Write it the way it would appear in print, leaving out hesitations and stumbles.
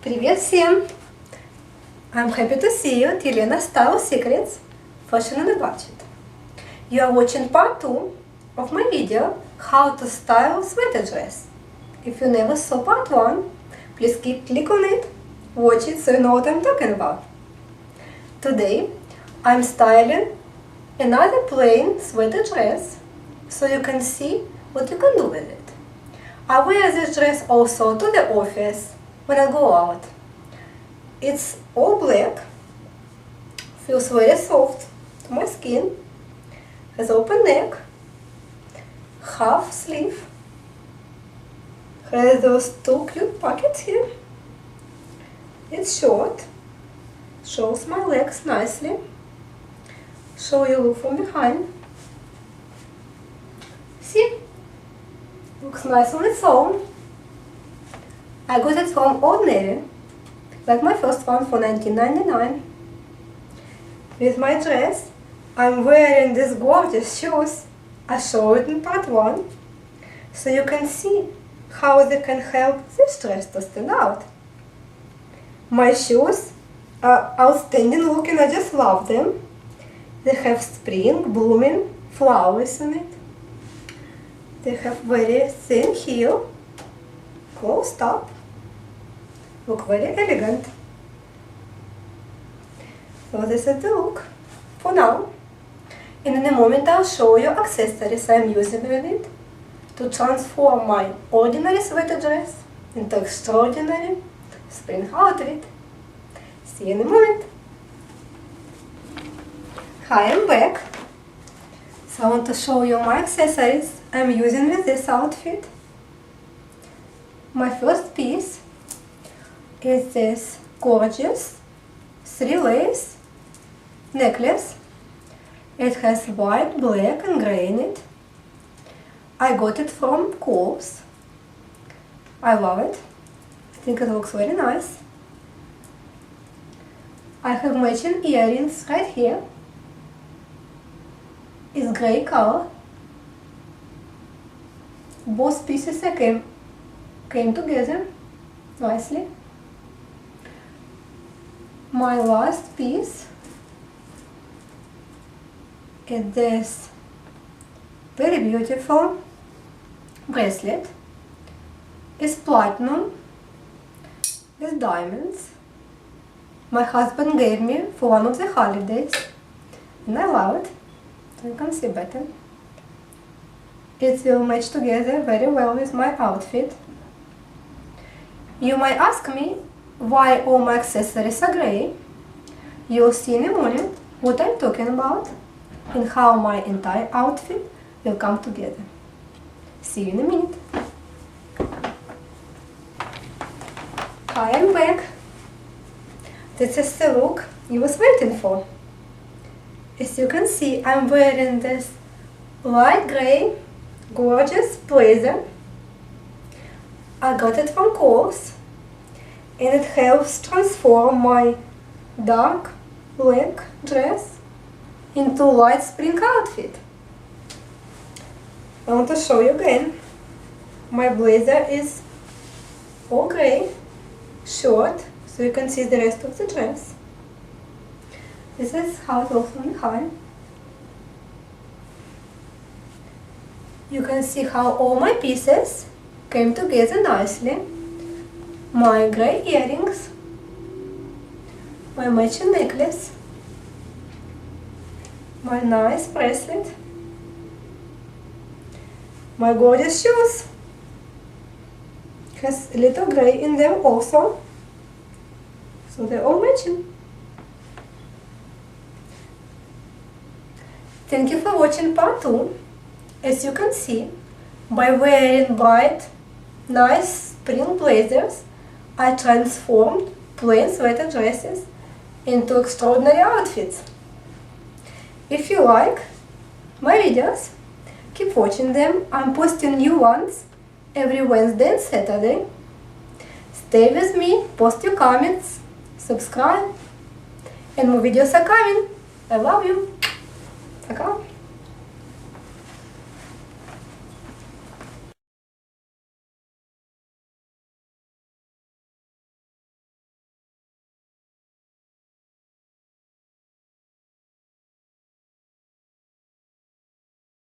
Привет всем! I'm happy to see you, Yelena Style Secrets, Fashion on a Budget. You are watching part 2 of my video How to Style Sweater Dress. If you never saw part 1, please click on it, watch it so you know what I'm talking about. Today I'm styling another plain sweater dress so you can see what you can do with it. I wear this dress also to the office when I go out. It's all black, feels very soft to my skin, has open neck, half sleeve, has those two cute pockets here. It's short, shows my legs nicely, show you look from behind. See, looks nice on its own. I got it from Old Navy, like my first one, for $19.99. With my dress, I'm wearing these gorgeous shoes. I show it in part 1, so you can see how they can help this dress to stand out. My shoes are outstanding looking, I just love them. They have spring, blooming flowers in it. They have very thin heel, closed up, look very elegant. So this is the look for now. And in a moment I'll show you accessories I'm using with it to transform my ordinary sweater dress into extraordinary spring outfit. See you in a moment. Hi, I'm back. So I want to show you my accessories I'm using with this outfit. My first piece is this gorgeous 3-lace necklace. It has white, black and grey in it. I got it from Kohl's. I love it. I think it looks very nice. I have matching earrings right here. It's grey color. Both pieces came together nicely. My last piece is this very beautiful bracelet. It's platinum with diamonds. My husband gave me for one of the holidays and I love it. So you can see better. It will match together very well with my outfit. You might ask me why all my accessories are grey. You'll see in a moment what I'm talking about and how my entire outfit will come together. See you in a minute. Hi, I'm back. This is the look you was waiting for. As you can see, I'm wearing this light grey gorgeous blazer. I got it from Kohl's and it helps transform my dark black dress into light spring outfit. I want to show you again. My blazer is all grey, short, so you can see the rest of the dress. This is how it looks from behind. You can see how all my pieces came together nicely. My grey earrings, my matching necklace, my nice bracelet, my gorgeous shoes. Has a little grey in them also, so they're all matching. Thank you for watching part 2. As you can see, by wearing bright, nice spring blazers, I transformed plain sweater dresses into extraordinary outfits. If you like my videos, keep watching them. I'm posting new ones every Wednesday and Saturday. Stay with me, post your comments, subscribe, and more videos are coming. I love you. Пока.